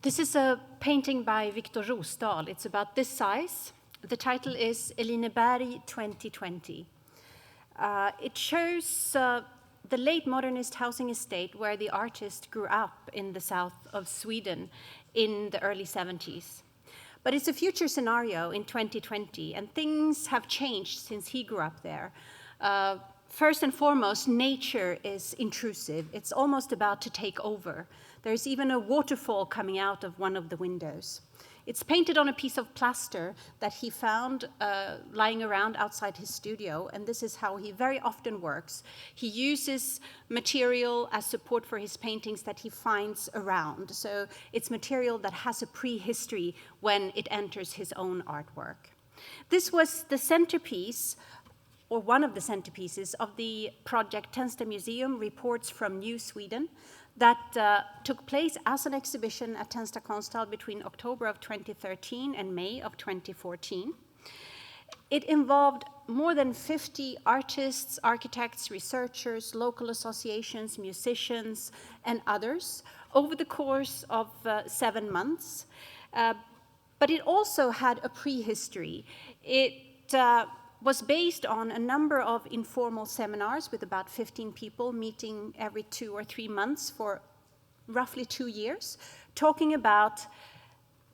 This is a painting by Viktor Rosdahl. It's about this size. The title is Elineberg 2020. It shows the late modernist housing estate where the artist grew up in the south of Sweden in the early 70s. But it's a future scenario in 2020, and things have changed since he grew up there. First and foremost, nature is intrusive. It's almost about to take over. There's even a waterfall coming out of one of the windows. It's painted on a piece of plaster that he found lying around outside his studio, and this is how he very often works. He uses material as support for his paintings that he finds around. So it's material that has a prehistory when it enters his own artwork. This was the centerpiece, or one of the centerpieces, of the project Tensta Museum Reports from New Sweden that took place as an exhibition at Tensta Konsthall between October of 2013 and May of 2014. It involved more than 50 artists, architects, researchers, local associations, musicians, and others over the course of 7 months. But it also had a prehistory. It was based on a number of informal seminars with about 15 people meeting every 2 or 3 months for roughly 2 years, talking about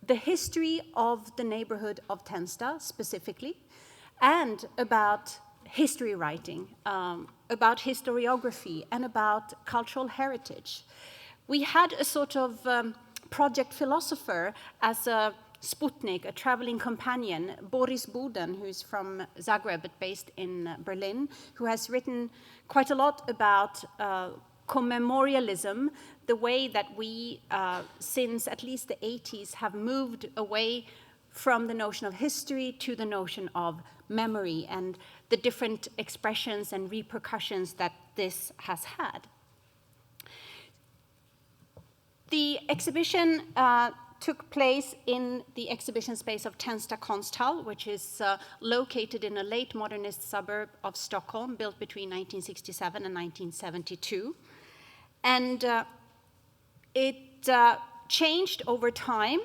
the history of the neighborhood of Tensta specifically, and about history writing, about historiography, and about cultural heritage. We had a sort of project philosopher as a Sputnik, a traveling companion, Boris Boden, who's from Zagreb but based in Berlin, who has written quite a lot about commemorialism, the way that we, since at least the 80s, have moved away from the notion of history to the notion of memory and the different expressions and repercussions that this has had. The exhibition took place in the exhibition space of Tensta Konsthall, which is located in a late modernist suburb of Stockholm, built between 1967 and 1972. And it changed over time.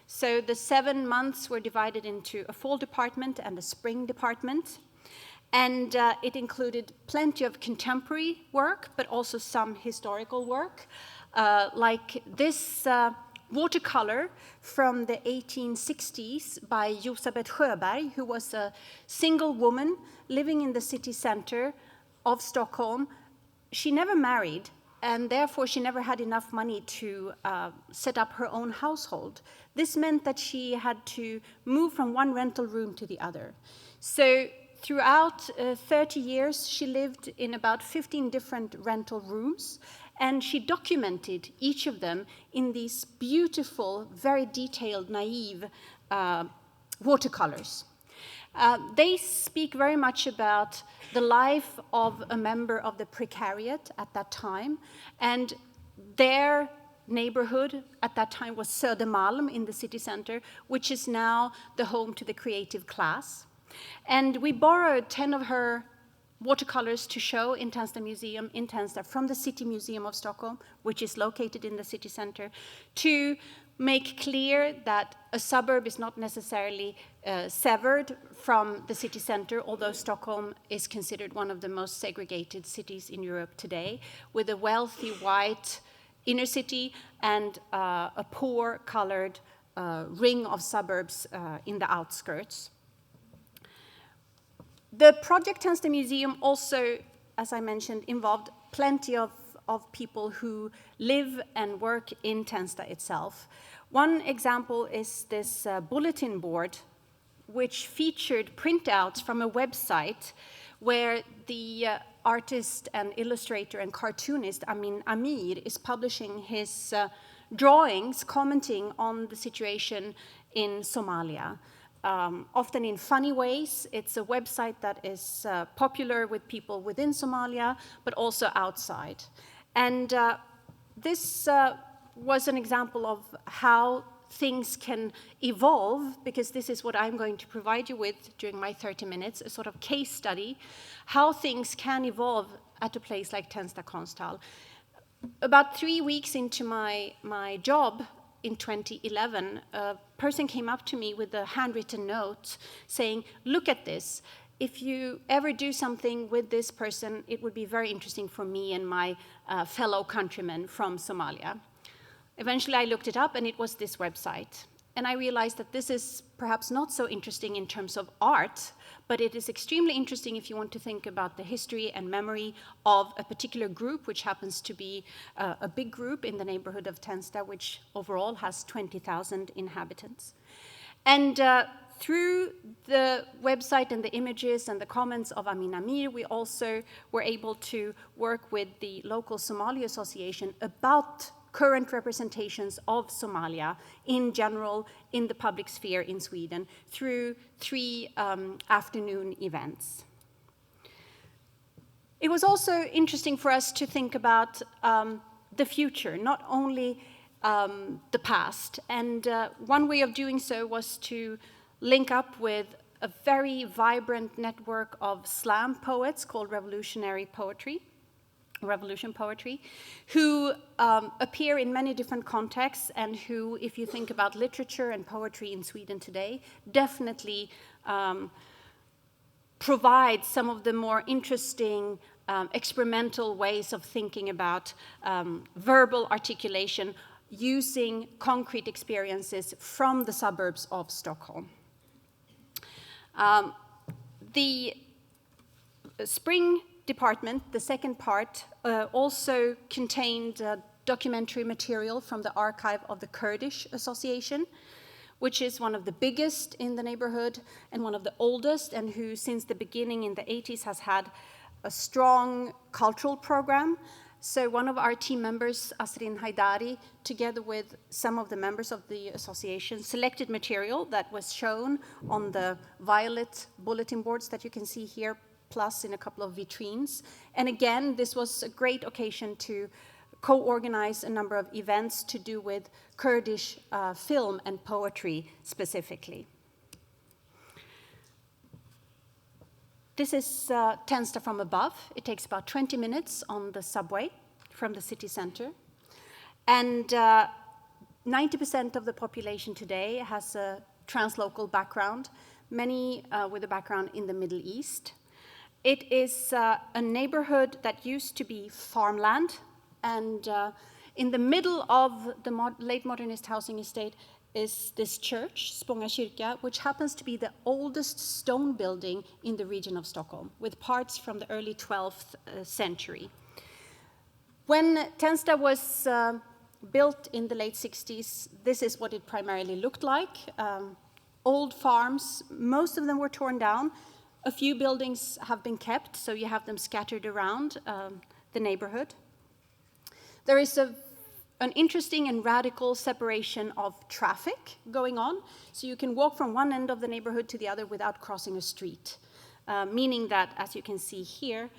So the 7 months were divided into a fall department and a spring department. And it included plenty of contemporary work, but also some historical work, like this watercolor from the 1860s by Josabeth Sjöberg, who was a single woman living in the city center of Stockholm. She never married, and therefore she never had enough money to set up her own household. This meant that she had to move from one rental room to the other. So throughout 30 years, she lived in about 15 different rental rooms, and she documented each of them in these beautiful, very detailed, naive watercolors. They speak very much about the life of a member of the precariat at that time, and their neighborhood at that time was Södermalm in the city center, which is now the home to the creative class. And we borrowed 10 of her watercolors to show in Tensta Museum in Tensta from the City Museum of Stockholm, which is located in the city center, to make clear that a suburb is not necessarily severed from the city center, although Stockholm is considered one of the most segregated cities in Europe today, with a wealthy white inner city and a poor colored ring of suburbs in the outskirts. The project Tensta Museum also, as I mentioned, involved plenty of people who live and work in Tensta itself. One example is this bulletin board, which featured printouts from a website where the artist and illustrator and cartoonist Amin Amir is publishing his drawings commenting on the situation in Somalia. Often in funny ways. It's a website that is popular with people within Somalia, but also outside. And this was an example of how things can evolve, because this is what I'm going to provide you with during my 30 minutes, a sort of case study, how things can evolve at a place like Tensta Konsthall. About 3 weeks into my job, in 2011, a person came up to me with a handwritten note saying, look at this. If you ever do something with this person, it would be very interesting for me and my fellow countrymen from Somalia. Eventually, I looked it up, and it was this website. And I realized that this is perhaps not so interesting in terms of art, but it is extremely interesting if you want to think about the history and memory of a particular group, which happens to be a big group in the neighborhood of Tensta, which overall has 20,000 inhabitants. And through the website and the images and the comments of Amin Amir, we also were able to work with the local Somali Association about current representations of Somalia in general in the public sphere in Sweden through 3 afternoon events. It was also interesting for us to think about the future, not only the past. And one way of doing so was to link up with a very vibrant network of slam poets called revolution poetry, who appear in many different contexts and who, if you think about literature and poetry in Sweden today, definitely provide some of the more interesting experimental ways of thinking about verbal articulation using concrete experiences from the suburbs of Stockholm. The spring department, the second part, also contained documentary material from the archive of the Kurdish Association, which is one of the biggest in the neighborhood and one of the oldest, and who since the beginning in the 80s has had a strong cultural program. So one of our team members, Asrin Haidari, together with some of the members of the association, selected material that was shown on the violet bulletin boards that you can see here, plus in a couple of vitrines. And again, this was a great occasion to co-organize a number of events to do with Kurdish film and poetry specifically. This is Tensta from above. It takes about 20 minutes on the subway from the city center. And 90% of the population today has a translocal background, many with a background in the Middle East. It is a neighborhood that used to be farmland, and in the middle of the late modernist housing estate is this church, Spånga kyrka, which happens to be the oldest stone building in the region of Stockholm, with parts from the early 12th century. When Tensta was built in the late 60s, this is what it primarily looked like. Old farms, most of them were torn down. A few buildings have been kept, so you have them scattered around the neighborhood. There is an interesting and radical separation of traffic going on. So you can walk from one end of the neighborhood to the other without crossing a street, meaning that, as you can see here,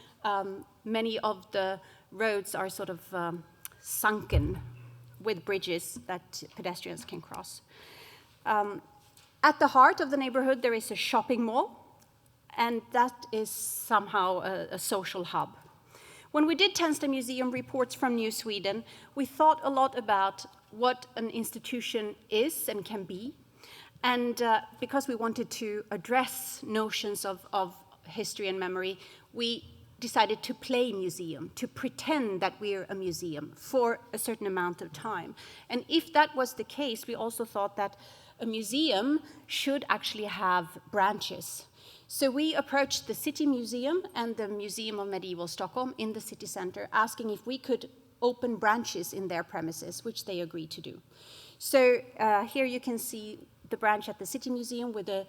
many of the roads are sort of sunken with bridges that pedestrians can cross. At the heart of the neighborhood, there is a shopping mall, and that is somehow a social hub. When we did Tensta Museum reports from New Sweden, we thought a lot about what an institution is and can be. And because we wanted to address notions of history and memory, we decided to play museum, to pretend that we're a museum for a certain amount of time. And if that was the case, we also thought that a museum should actually have branches. So we approached the City Museum and the Museum of Medieval Stockholm in the city center, asking if we could open branches in their premises, which they agreed to do. So here you can see the branch at the City Museum with a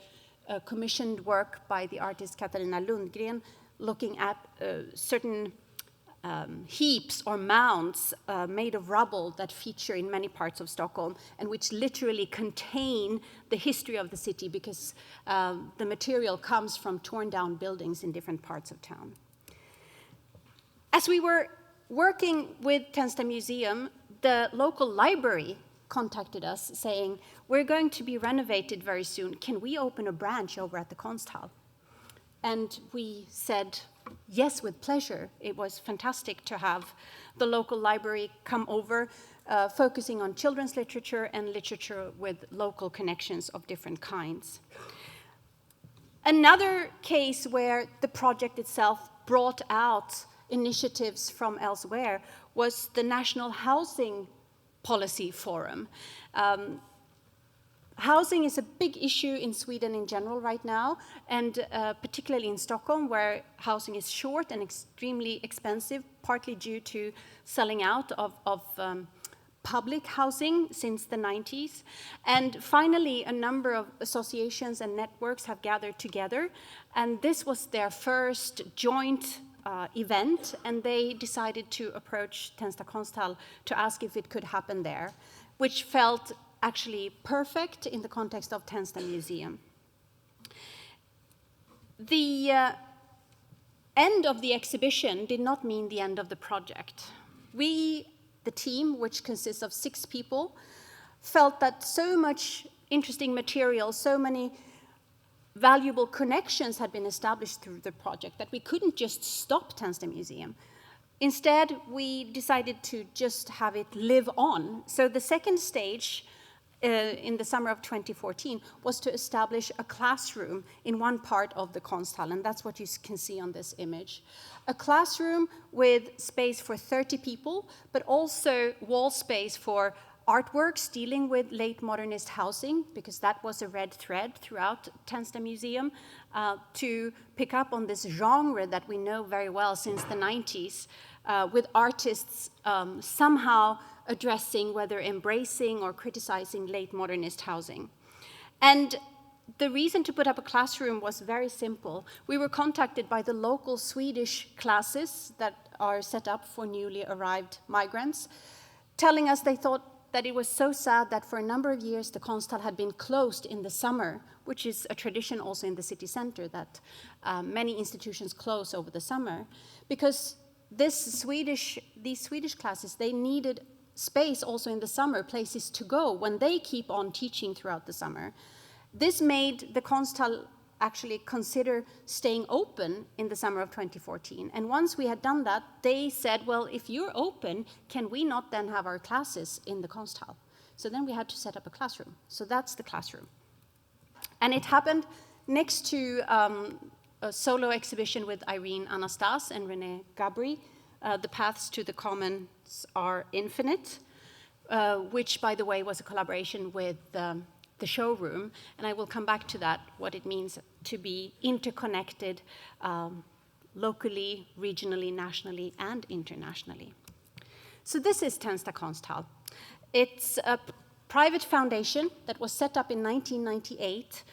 commissioned work by the artist Katarina Lundgren, looking at certain heaps or mounds made of rubble that feature in many parts of Stockholm and which literally contain the history of the city because the material comes from torn down buildings in different parts of town. As we were working with Tensta Museum, the local library contacted us saying, we're going to be renovated very soon. Can we open a branch over at the Konsthall? And we said, yes, with pleasure. It was fantastic to have the local library come over, focusing on children's literature and literature with local connections of different kinds. Another case where the project itself brought out initiatives from elsewhere was the National Housing Policy Forum. Housing is a big issue in Sweden in general right now, and particularly in Stockholm, where housing is short and extremely expensive, partly due to selling out of public housing since the 90s. And finally, a number of associations and networks have gathered together, and this was their first joint event, and they decided to approach Tensta Konsthall to ask if it could happen there, which felt actually perfect in the context of Tensta Museum. The end of the exhibition did not mean the end of the project. We, the team, which consists of 6 people, felt that so much interesting material, so many valuable connections had been established through the project that we couldn't just stop Tensta Museum. Instead, we decided to just have it live on. So the second stage in the summer of 2014 was to establish a classroom in one part of the Konsthall, and that's what you can see on this image. A classroom with space for 30 people, but also wall space for artworks dealing with late modernist housing, because that was a red thread throughout Tensta Museum, to pick up on this genre that we know very well since the 90s, with artists somehow addressing, whether embracing or criticizing late modernist housing. And the reason to put up a classroom was very simple. We were contacted by the local Swedish classes that are set up for newly arrived migrants, telling us they thought that it was so sad that for a number of years the Konsthall had been closed in the summer, which is a tradition also in the city center, that many institutions close over the summer, because these Swedish classes, they needed space also in the summer, places to go when they keep on teaching throughout the summer. This made the Konsthall actually consider staying open in the summer of 2014. And once we had done that, they said, well, if you're open, can we not then have our classes in the Konsthall? So then we had to set up a classroom. So that's the classroom. And it happened next to a solo exhibition with Irene Anastas and René Gabri, The Paths to the Commons Are Infinite, which, by the way, was a collaboration with the showroom, and I will come back to that, what it means to be interconnected locally, regionally, nationally, and internationally. So this is Tensta Konsthall. It's a private foundation that was set up in 1998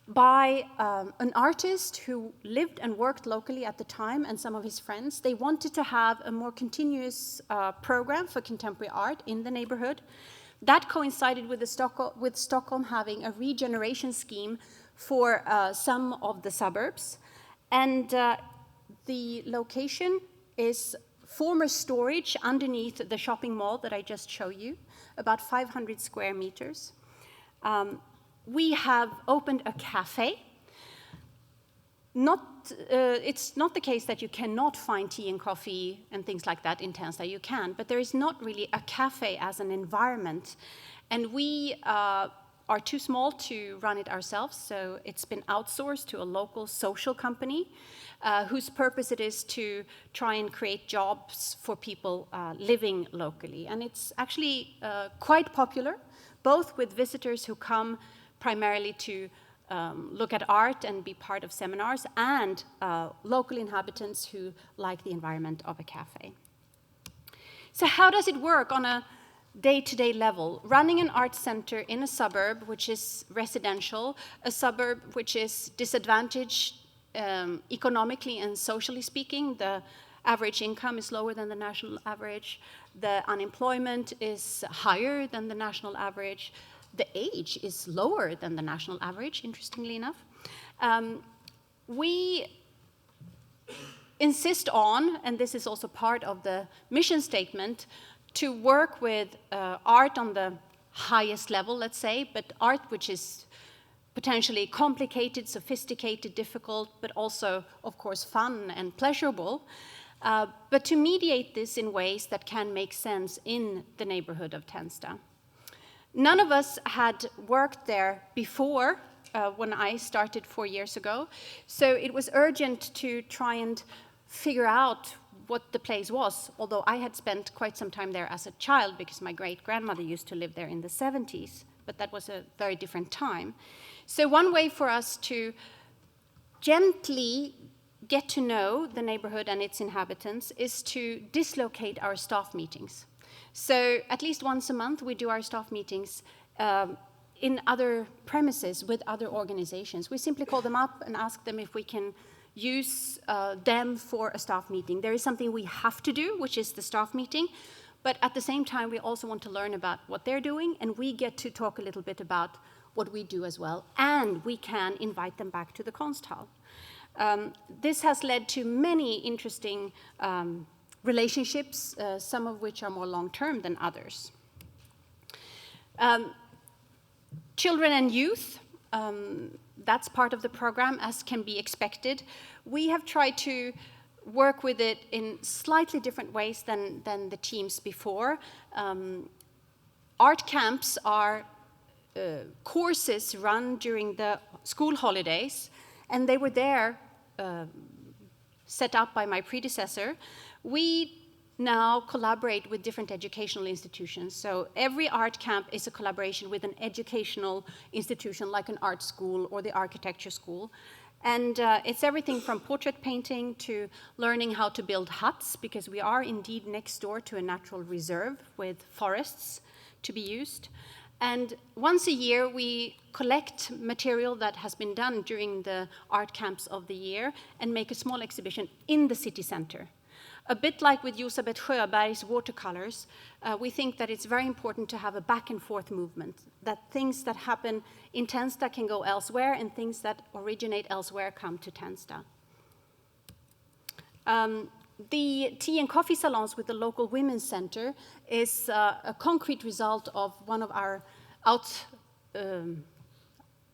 by an artist who lived and worked locally at the time, and some of his friends. They wanted to have a more continuous program for contemporary art in the neighborhood. That coincided with Stockholm having a regeneration scheme for some of the suburbs. And the location is former storage underneath the shopping mall that I just showed you, about 500 square meters. We have opened a cafe. It's not the case that you cannot find tea and coffee and things like that in Tensta. You can, but there is not really a cafe as an environment. And we are too small to run it ourselves, so it's been outsourced to a local social company whose purpose it is to try and create jobs for people living locally. And it's actually quite popular, both with visitors who come primarily to look at art and be part of seminars, and local inhabitants who like the environment of a cafe. So how does it work on a day-to-day level? Running an art center in a suburb which is residential, a suburb which is disadvantaged economically and socially speaking. The average income is lower than the national average. The unemployment is higher than the national average. The age is lower than the national average, interestingly enough. We insist on, and this is also part of the mission statement, to work with art on the highest level, let's say, but art which is potentially complicated, sophisticated, difficult, but also, of course, fun and pleasurable, but to mediate this in ways that can make sense in the neighborhood of Tensta. None of us had worked there before when I started 4 years ago, so it was urgent to try and figure out what the place was, although I had spent quite some time there as a child because my great-grandmother used to live there in the 70s, but that was a very different time. So one way for us to gently get to know the neighborhood and its inhabitants is to dislocate our staff meetings. So at least once a month we do our staff meetings in other premises with other organizations. We simply call them up and ask them if we can use them for a staff meeting. There is something we have to do, which is the staff meeting, but at the same time we also want to learn about what they're doing, and we get to talk a little bit about what we do as well, and we can invite them back to the Konsthall. This has led to many interesting relationships, some of which are more long-term than others. Children and youth, that's part of the program, as can be expected. We have tried to work with it in slightly different ways than the teams before. Art camps are courses run during the school holidays, and they were there set up by my predecessor. We now collaborate with different educational institutions. So every art camp is a collaboration with an educational institution like an art school or the architecture school. And it's everything from portrait painting to learning how to build huts, because we are indeed next door to a natural reserve with forests to be used. And once a year, we collect material that has been done during the art camps of the year and make a small exhibition in the city center. A bit like with Josabeth Sjöberg's watercolors, we think that it's very important to have a back and forth movement, that things that happen in Tensta can go elsewhere and things that originate elsewhere come to Tensta. The tea and coffee salons with the local women's center is a concrete result of one of our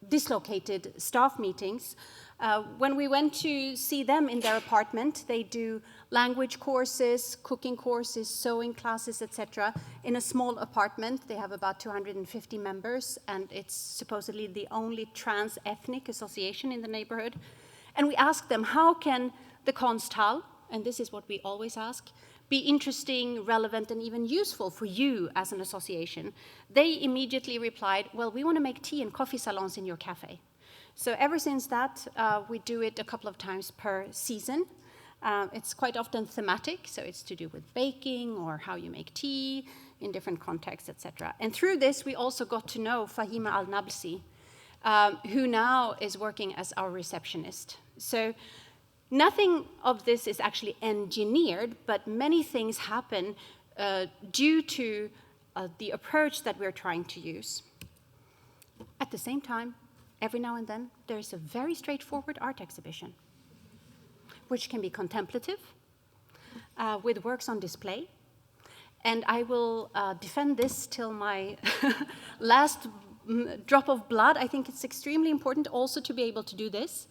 dislocated staff meetings. When we went to see them in their apartment, they do language courses, cooking courses, sewing classes, etc. in a small apartment. They have about 250 members, and it's supposedly the only trans-ethnic association in the neighborhood. And we asked them, how can the Konsthall, and this is what we always ask, be interesting, relevant, and even useful for you as an association? They immediately replied, well, we want to make tea and coffee salons in your cafe. So ever since that, we do it a couple of times per season. It's quite often thematic, so it's to do with baking or how you make tea in different contexts, etc. And through this, we also got to know Fahima Al-Nabsi, who now is working as our receptionist. So nothing of this is actually engineered, but many things happen due to the approach that we're trying to use. At the same time, every now and then, there's a very straightforward art exhibition, which can be contemplative, with works on display. And I will defend this till my last drop of blood. I think it's extremely important also to be able to do this.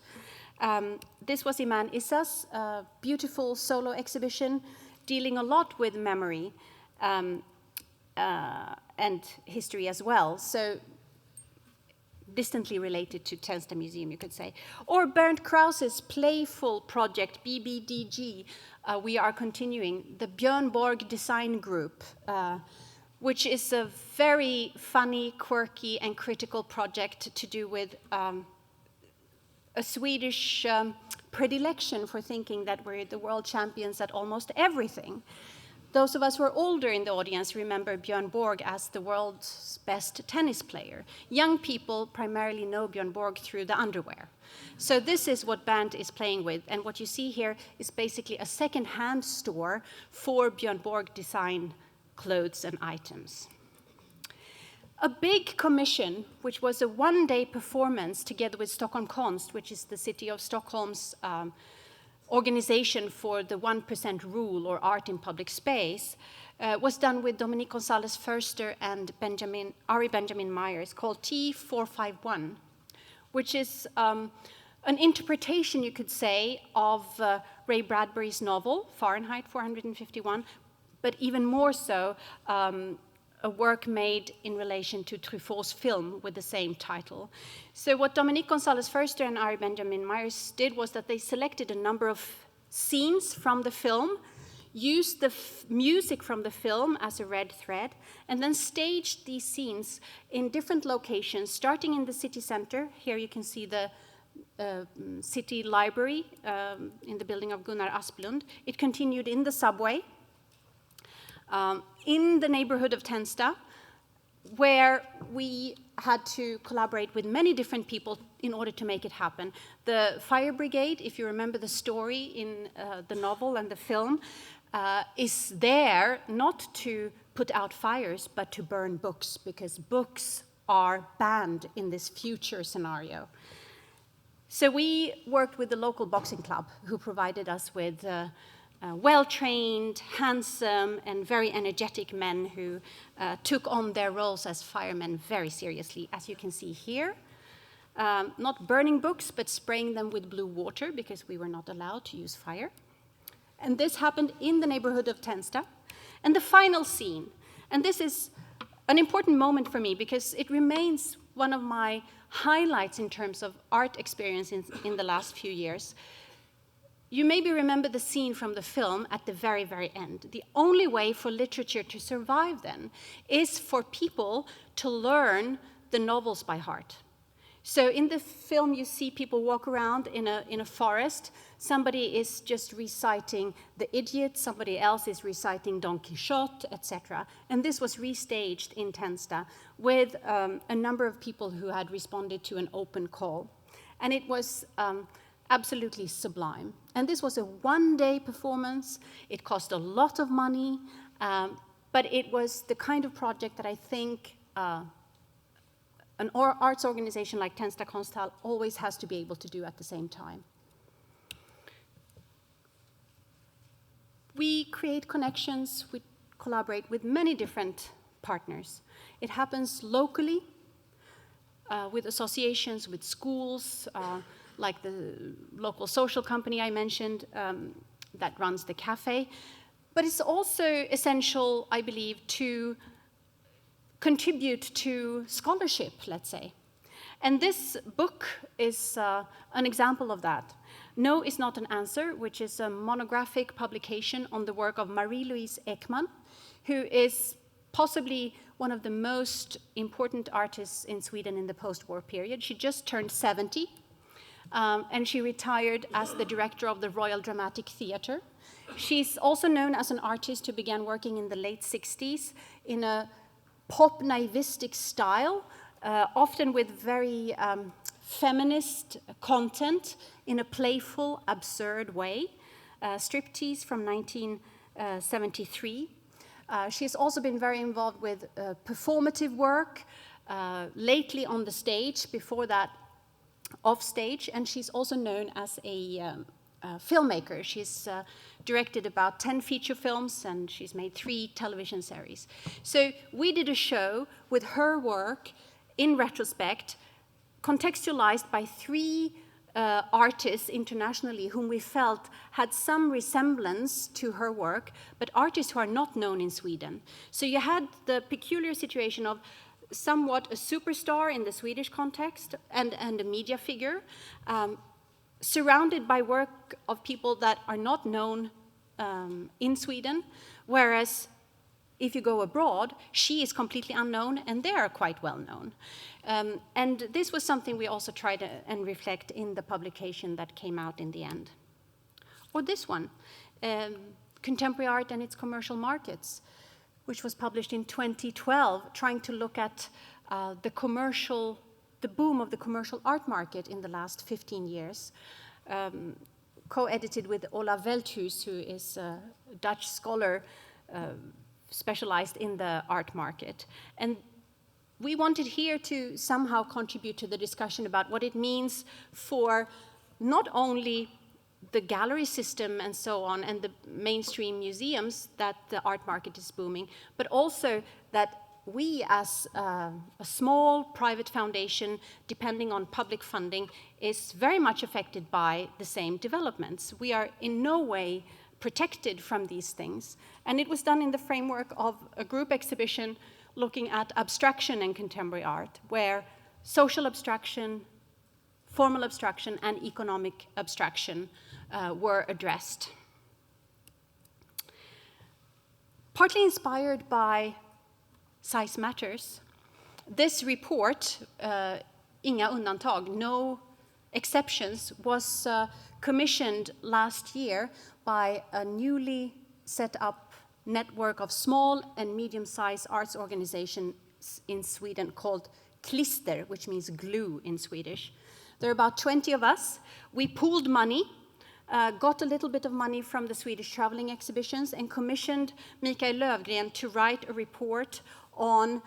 This was Iman Issa's beautiful solo exhibition, dealing a lot with memory and history as well. So distantly related to Tensta Museum, you could say. Or Bernd Krause's playful project, BBDG, we are continuing, the Björn Borg Design Group, which is a very funny, quirky, and critical project to do with a Swedish predilection for thinking that we're the world champions at almost everything. Those of us who are older in the audience remember Björn Borg as the world's best tennis player. Young people primarily know Björn Borg through the underwear. So this is what Bernd is playing with, and what you see here is basically a second-hand store for Björn Borg design clothes and items. A big commission, which was a one-day performance together with Stockholm Konst, which is the city of Stockholm's organization for the 1% rule or art in public space, was done with Dominique Gonzalez Förster and Ari Benjamin Myers, called T451, which is an interpretation, you could say, of Ray Bradbury's novel, Fahrenheit 451, but even more so, a work made in relation to Truffaut's film with the same title. So what Dominique Gonzalez-Foerster and Ari Benjamin Myers did was that they selected a number of scenes from the film, used the music from the film as a red thread, and then staged these scenes in different locations, starting in the city center. Here you can see the city library in the building of Gunnar Asplund. It continued in the subway, in the neighborhood of Tensta, where we had to collaborate with many different people in order to make it happen. The fire brigade, if you remember the story in the novel and the film, is there not to put out fires, but to burn books, because books are banned in this future scenario. So we worked with the local boxing club, who provided us with well-trained, handsome, and very energetic men who took on their roles as firemen very seriously, as you can see here. Not burning books, but spraying them with blue water, because we were not allowed to use fire. And this happened in the neighborhood of Tensta. And the final scene, and this is an important moment for me, because it remains one of my highlights in terms of art experience in the last few years. You maybe remember the scene from the film at the very, very end. The only way for literature to survive then is for people to learn the novels by heart. So in the film, you see people walk around in a forest. Somebody is just reciting The Idiot, somebody else is reciting Don Quixote, etc. And this was restaged in Tensta with a number of people who had responded to an open call. And it was absolutely sublime. And this was a one-day performance. It cost a lot of money, but it was the kind of project that I think an arts organization like Tensta Konsthall always has to be able to do at the same time. We create connections, we collaborate with many different partners. It happens locally, with associations, with schools, like the local social company I mentioned that runs the cafe. But it's also essential, I believe, to contribute to scholarship, let's say. And this book is an example of that. No is Not an Answer, which is a monographic publication on the work of Marie-Louise Ekman, who is possibly one of the most important artists in Sweden in the post-war period. She just turned 70. And she retired as the director of the Royal Dramatic Theatre. She's also known as an artist who began working in the late 60s in a pop naivistic style, often with very feminist content in a playful, absurd way. Striptease from 1973. She's also been very involved with performative work, lately on the stage, before that off stage, and she's also known as a filmmaker. She's directed about 10 feature films, and she's made 3 television series. So we did a show with her work in retrospect, contextualized by 3 artists internationally whom we felt had some resemblance to her work, but artists who are not known in Sweden. So you had the peculiar situation of somewhat a superstar in the Swedish context and a media figure, surrounded by work of people that are not known in Sweden, whereas if you go abroad, she is completely unknown and they are quite well known. And this was something we also tried and reflect in the publication that came out in the end. Or this one, Contemporary Art and Its Commercial Markets, which was published in 2012, trying to look at the boom of the commercial art market in the last 15 years, co-edited with Ola Veldhuis, who is a Dutch scholar specialized in the art market. And we wanted here to somehow contribute to the discussion about what it means for not only the gallery system and so on, and the mainstream museums, that the art market is booming, but also that we as a small private foundation, depending on public funding, is very much affected by the same developments. We are in no way protected from these things. And it was done in the framework of a group exhibition looking at abstraction and contemporary art, where social abstraction, formal abstraction, and economic abstraction were addressed. Partly inspired by Size Matters, this report, Inga undantag, no exceptions, was commissioned last year by a newly set up network of small and medium-sized arts organizations in Sweden called Klister, which means glue in Swedish. There are about 20 of us. We pooled money, got a little bit of money from the Swedish traveling exhibitions, and commissioned Mikael Lövgren to write a report on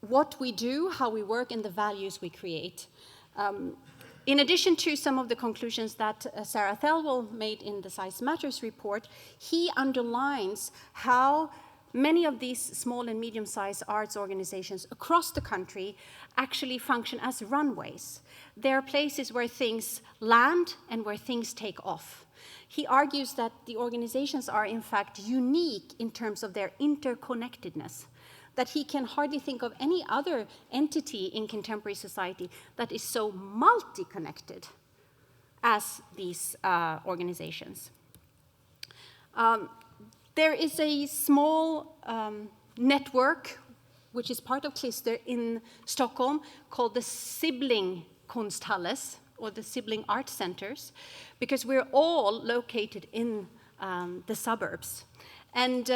what we do, how we work, and the values we create. In addition to some of the conclusions that Sarah Thelwell made in the Size Matters report, he underlines how many of these small and medium-sized arts organizations across the country actually function as runways. They are places where things land and where things take off. He argues that the organizations are in fact unique in terms of their interconnectedness, that he can hardly think of any other entity in contemporary society that is so multi-connected as these organizations. There is a small network, which is part of Klister in Stockholm, called the sibling Konsthalles, or the sibling art centers, because we're all located in the suburbs. And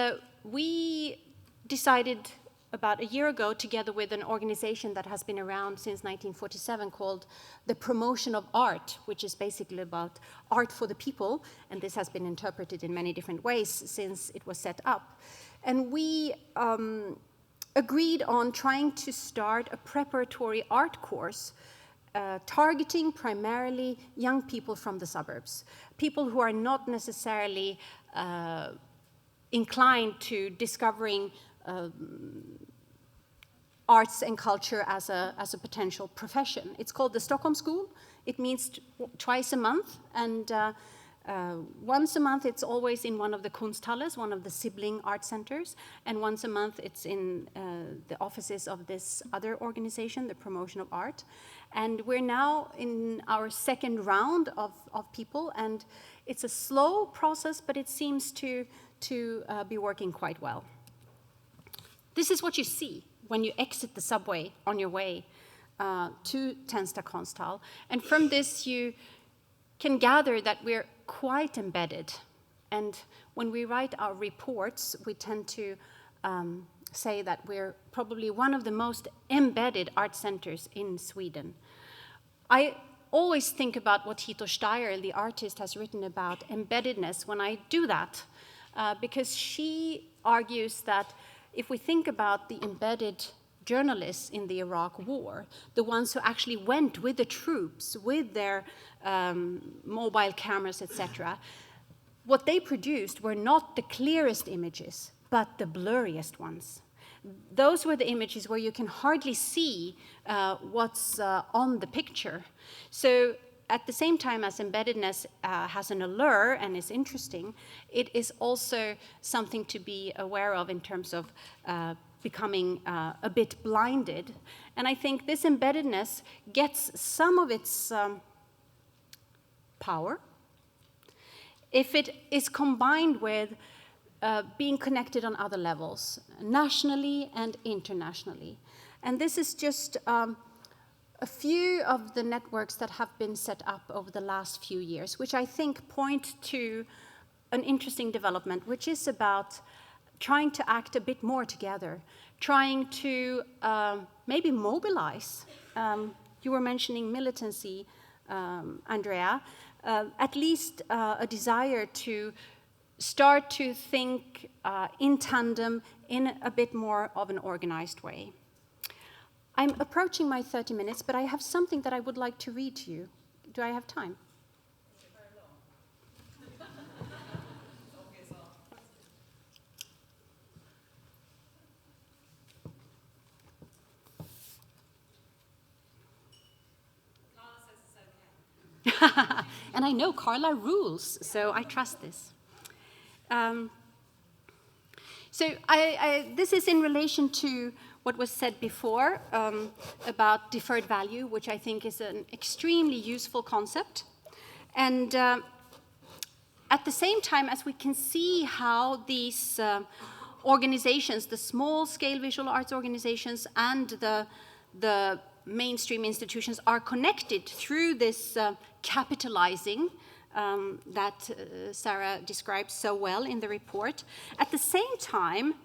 we decided about a year ago, together with an organization that has been around since 1947 called the Promotion of Art, which is basically about art for the people, and this has been interpreted in many different ways since it was set up. And we agreed on trying to start a preparatory art course targeting primarily young people from the suburbs, people who are not necessarily inclined to discovering arts and culture as a potential profession. It's called the Stockholm School. It meets twice a month, and once a month it's always in one of the Konsthalles, one of the sibling art centers, and once a month it's in the offices of this other organization, the Promotion of Art. And we're now in our second round of people, and it's a slow process, but it seems to be working quite well. This is what you see when you exit the subway on your way to Tensta Konsthall. And from this, you can gather that we're quite embedded. And when we write our reports, we tend to say that we're probably one of the most embedded art centers in Sweden. I always think about what Hito Steyer, the artist, has written about embeddedness when I do that, because she argues that if we think about the embedded journalists in the Iraq War, the ones who actually went with the troops, with their mobile cameras, etc., what they produced were not the clearest images, but the blurriest ones. Those were the images where you can hardly see what's on the picture. So at the same time as embeddedness has an allure and is interesting, it is also something to be aware of in terms of becoming a bit blinded. And I think this embeddedness gets some of its power if it is combined with being connected on other levels, nationally and internationally. And this is just a few of the networks that have been set up over the last few years, which I think point to an interesting development, which is about trying to act a bit more together, trying to maybe mobilize. You were mentioning militancy, Andrea, at least a desire to start to think in tandem in a bit more of an organized way. I'm approaching my 30 minutes, but I have something that I would like to read to you. Do I have time? And I know Carla rules, so I trust this. This is in relation to what was said before about deferred value, which I think is an extremely useful concept. And at the same time, as we can see how these organizations, the small-scale visual arts organizations and the mainstream institutions are connected through this capitalizing that Sarah describes so well in the report. At the same time,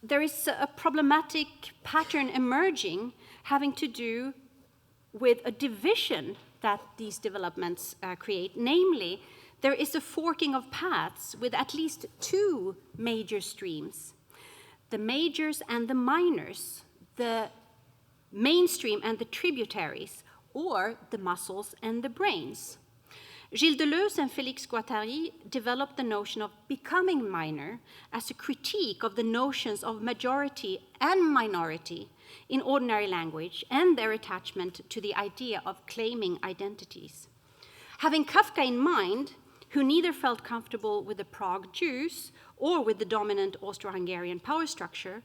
there is a problematic pattern emerging having to do with a division that these developments create. Namely, there is a forking of paths with at least two major streams: the majors and the minors, the mainstream and the tributaries, or the muscles and the brains. Gilles Deleuze and Félix Guattari developed the notion of becoming minor as a critique of the notions of majority and minority in ordinary language and their attachment to the idea of claiming identities. Having Kafka in mind, who neither felt comfortable with the Prague Jews or with the dominant Austro-Hungarian power structure,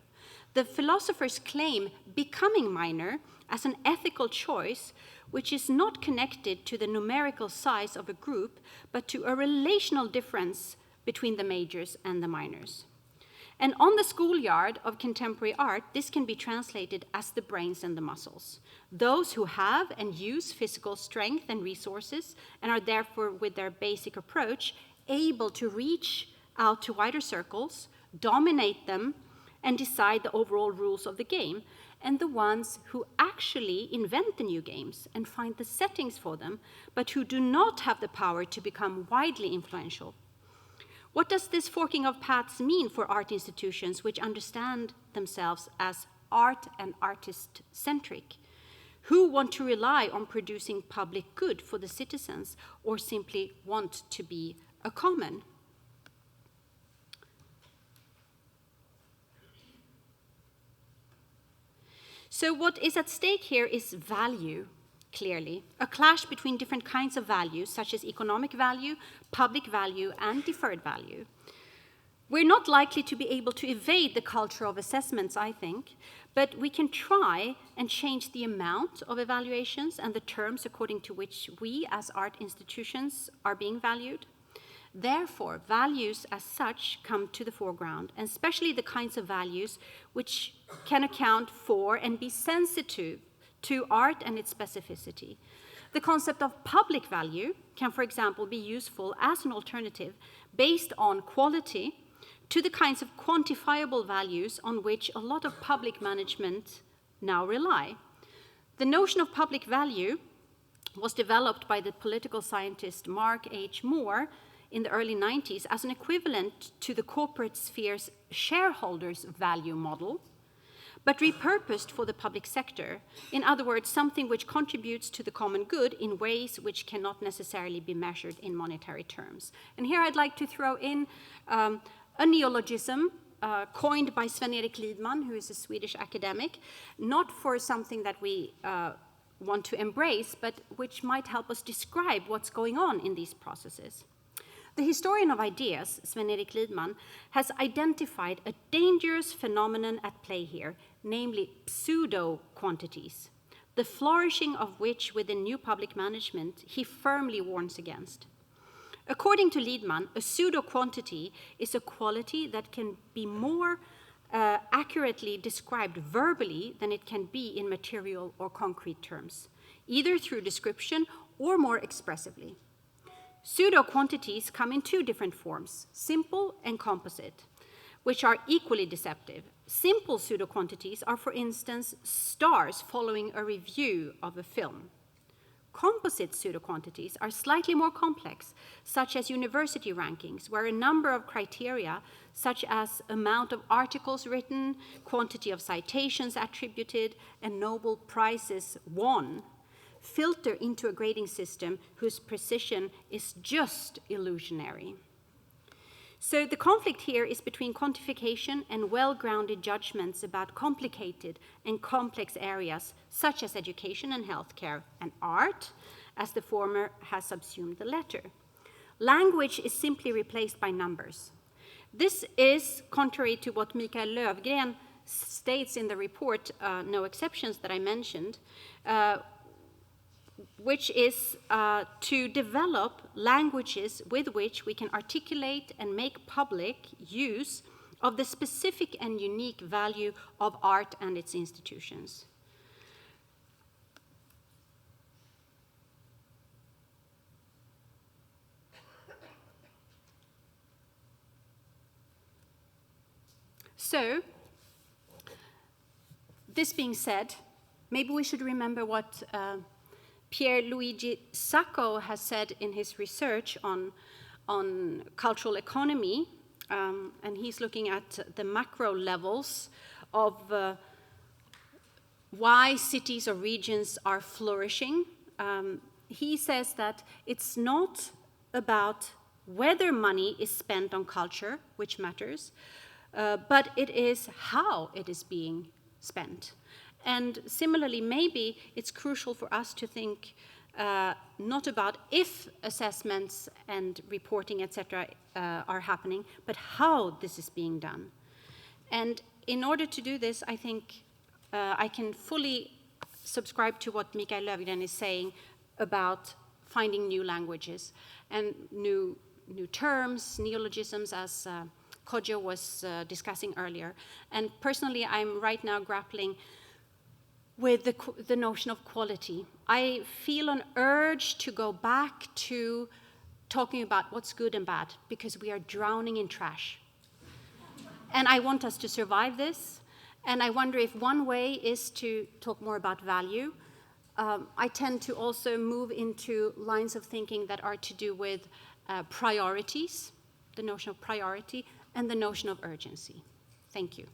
the philosophers claim becoming minor as an ethical choice which is not connected to the numerical size of a group, but to a relational difference between the majors and the minors. And on the schoolyard of contemporary art, this can be translated as the brains and the muscles. Those who have and use physical strength and resources and are therefore, with their basic approach, able to reach out to wider circles, dominate them, and decide the overall rules of the game, and the ones who actually invent the new games and find the settings for them, but who do not have the power to become widely influential. What does this forking of paths mean for art institutions which understand themselves as art and artist-centric, who want to rely on producing public good for the citizens or simply want to be a common? So what is at stake here is value, clearly, a clash between different kinds of values, such as economic value, public value, and deferred value. We're not likely to be able to evade the culture of assessments, I think, but we can try and change the amount of evaluations and the terms according to which we as art institutions are being valued. Therefore, values as such come to the foreground, and especially the kinds of values which can account for and be sensitive to art and its specificity. The concept of public value can, for example, be useful as an alternative based on quality to the kinds of quantifiable values on which a lot of public management now rely. The notion of public value was developed by the political scientist Mark H. Moore in the early 90s as an equivalent to the corporate sphere's shareholders' value model, but repurposed for the public sector. In other words, something which contributes to the common good in ways which cannot necessarily be measured in monetary terms. And here I'd like to throw in a neologism coined by Sven-Erik Lidman, who is a Swedish academic, not for something that we want to embrace, but which might help us describe what's going on in these processes. The historian of ideas, Sven-Erik Lidman, has identified a dangerous phenomenon at play here, namely pseudo-quantities, the flourishing of which within new public management he firmly warns against. According to Lidman, a pseudo-quantity is a quality that can be more accurately described verbally than it can be in material or concrete terms, either through description or more expressively. Pseudo-quantities come in two different forms, simple and composite, which are equally deceptive. Simple pseudo-quantities are, for instance, stars following a review of a film. Composite pseudo-quantities are slightly more complex, such as university rankings, where a number of criteria, such as amount of articles written, quantity of citations attributed, and Nobel Prizes won, filter into a grading system whose precision is just illusionary. So the conflict here is between quantification and well-grounded judgments about complicated and complex areas such as education and healthcare and art, as the former has subsumed the latter. Language is simply replaced by numbers. This is contrary to what Mikael Löfgren states in the report, No Exceptions, that I mentioned, which is to develop languages with which we can articulate and make public use of the specific and unique value of art and its institutions. So, this being said, maybe we should remember what Pierluigi Sacco has said in his research on cultural economy, and he's looking at the macro levels of why cities or regions are flourishing. He says that it's not about whether money is spent on culture, which matters, but it is how it is being spent. And similarly, maybe it's crucial for us to think not about if assessments and reporting, etc., are happening, but how this is being done. And in order to do this, I think I can fully subscribe to what Mikael Löfgren is saying about finding new languages and new terms, neologisms, as Kodjo was discussing earlier. And personally, I'm right now grappling with the notion of quality. I feel an urge to go back to talking about what's good and bad, because we are drowning in trash. And I want us to survive this, and I wonder if one way is to talk more about value. I tend to also move into lines of thinking that are to do with priorities, the notion of priority, and the notion of urgency. Thank you.